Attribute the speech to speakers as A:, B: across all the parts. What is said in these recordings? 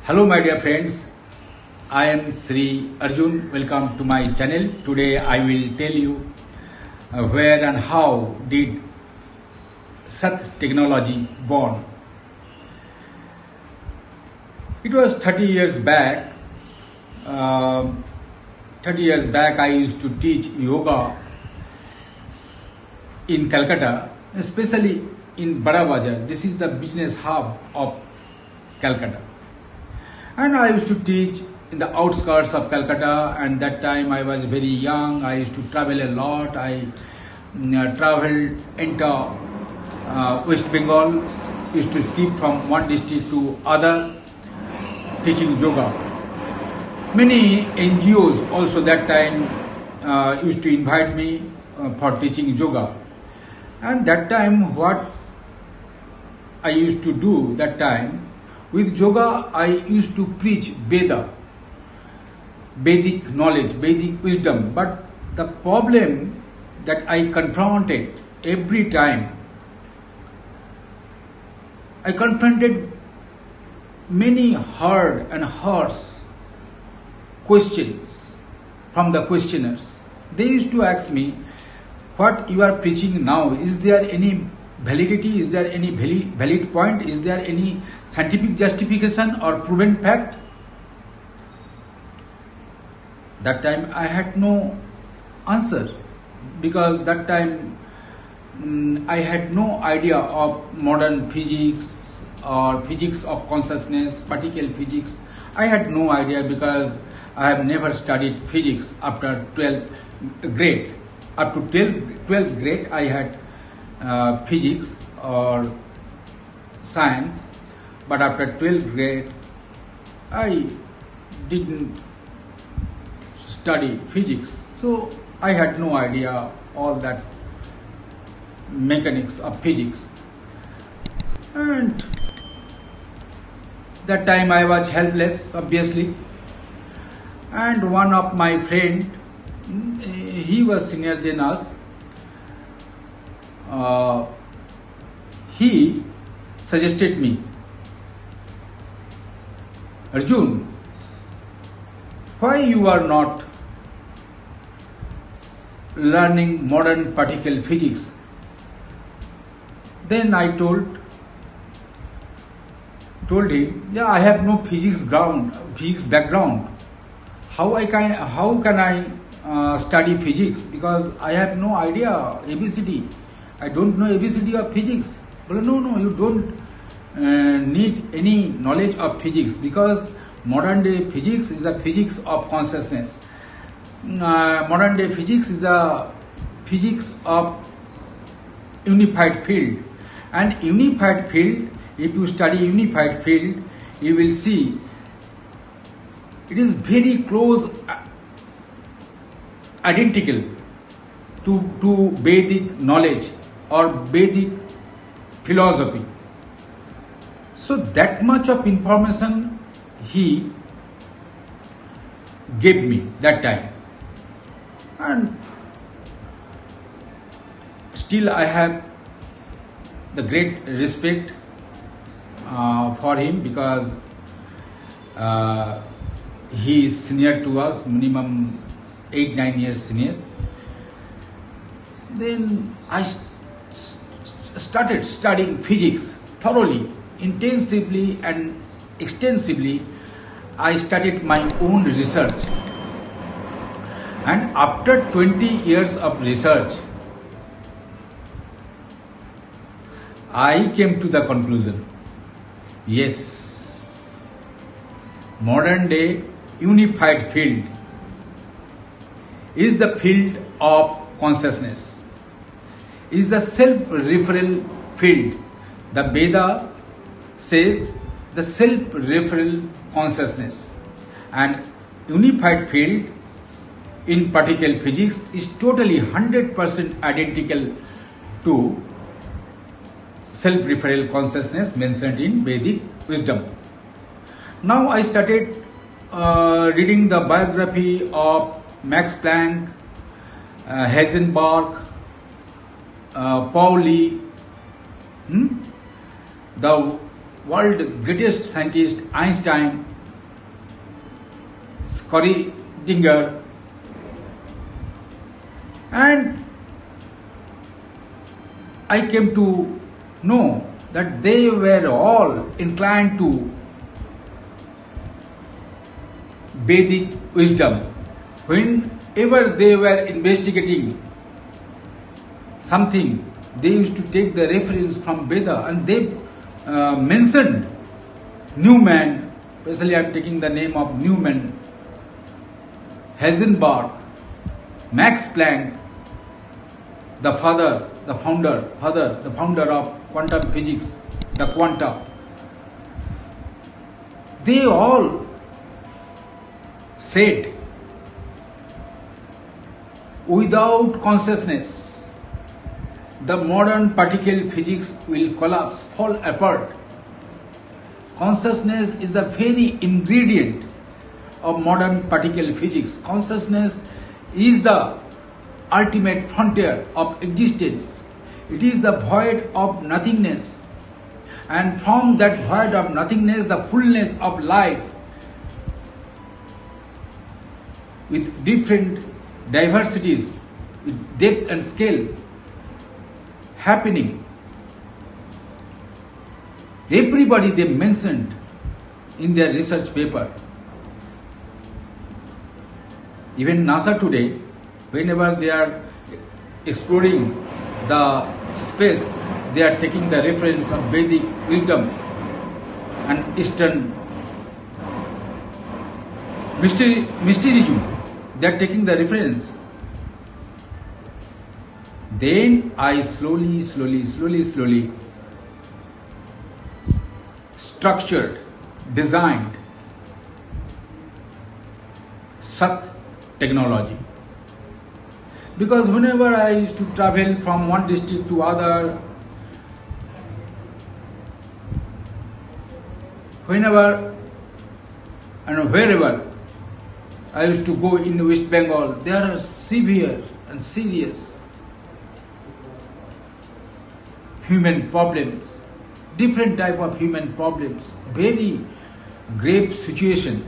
A: Hello my dear friends, I am Sri Arjun. Welcome to my channel. Today I will tell you where and how did Sat technology born. It was 30 years back. 30 years back I used to teach yoga in Calcutta, especially in Bada Bazar. This is the business hub of Calcutta. And I used to teach in the outskirts of Calcutta, and that time I was very young. I used to travel a lot. I traveled into West Bengal, used to skip from one district to other teaching yoga. Many NGOs also that time used to invite me for teaching yoga. And that time what I used to do that time, with yoga I used to preach Vedic knowledge, Vedic wisdom. But the problem that I confronted every time, I confronted many hard and harsh questions from the questioners. They used to ask me, what you are preaching now, is there any validity, is there any valid point, is there any scientific justification or proven fact? That time I had no answer, because that time I had no idea of modern physics or physics of consciousness, particle physics. I had no idea because I have never studied physics after 12th grade. Up to 12th grade I had physics or science, but after 12th grade I didn't study physics, so I had no idea all that mechanics of physics. And that time I was helpless, obviously. And one of my friend, he was senior than us, he suggested me, Arjun, why you are not learning modern particle physics? Then I told him, yeah, I have no physics background. How can I study physics, because I have no idea ABCD. I don't know ABCD of physics. Well, no, you don't need any knowledge of physics, because modern day physics is the physics of consciousness. Modern day physics is the physics of unified field. And unified field, if you study unified field, you will see it is very close, identical to Vedic knowledge or Vedic philosophy. So that much of information he gave me that time. And still I have the great respect for him, because he is senior to us, minimum 8-9 years senior. Then I started studying physics thoroughly, intensively and extensively. I started my own research, and after 20 years of research I came to the conclusion, yes, modern day unified field is the field of consciousness, is the self-referral field. The Veda says the self-referral consciousness, and unified field in particle physics is totally 100% identical to self-referral consciousness mentioned in Vedic wisdom. Now I started reading the biography of Max Planck, Heisenberg, Pauli, the world greatest scientist Einstein, Schrödinger, and I came to know that they were all inclined to Vedic wisdom. Whenever they were investigating something, they used to take the reference from Veda, and they mentioned Newman, especially I am taking the name of Newman, Heisenberg, Max Planck, the founder of quantum physics, the quanta. They all said, without consciousness, the modern particle physics will collapse, fall apart. Consciousness is the very ingredient of modern particle physics. Consciousness is the ultimate frontier of existence. It is the void of nothingness. And from that void of nothingness, the fullness of life with different diversities, with depth and scale happening. Everybody they mentioned in their research paper. Even NASA today, whenever they are exploring the space, they are taking the reference of Vedic wisdom and Eastern mysticism. They are taking the reference. Then I slowly structured, designed Sat technology. Because whenever I used to travel from one district to other, whenever and wherever I used to go in West Bengal, there are severe and serious human problems, different type of human problems, very grave situation.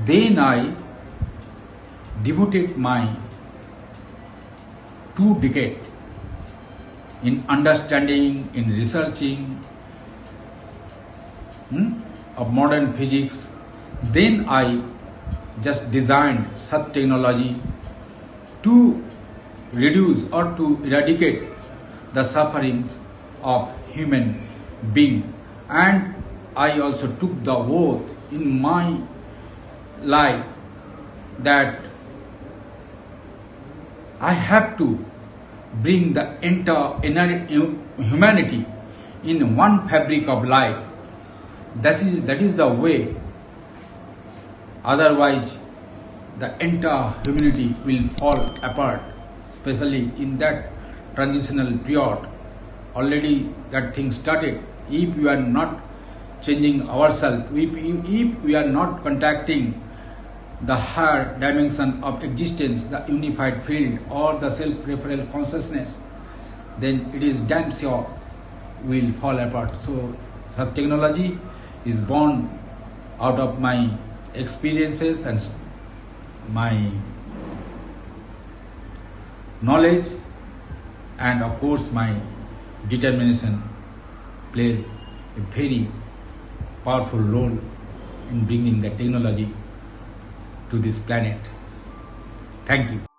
A: Then I devoted my 2 decades in understanding, in researching of modern physics. Then I just designed such technology to reduce or to eradicate the sufferings of human being. And I also took the oath in my life that I have to bring the entire humanity in one fabric of life. That is the way. Otherwise, the entire humanity will fall apart, especially in that transitional period. Already that thing started. If we are not changing ourselves, if we are not contacting the higher dimension of existence, the unified field or the self-referential consciousness, then it is damn sure will fall apart. So such technology is born out of my experiences and my knowledge, and of course my determination plays a very powerful role in bringing the technology to this planet. Thank you.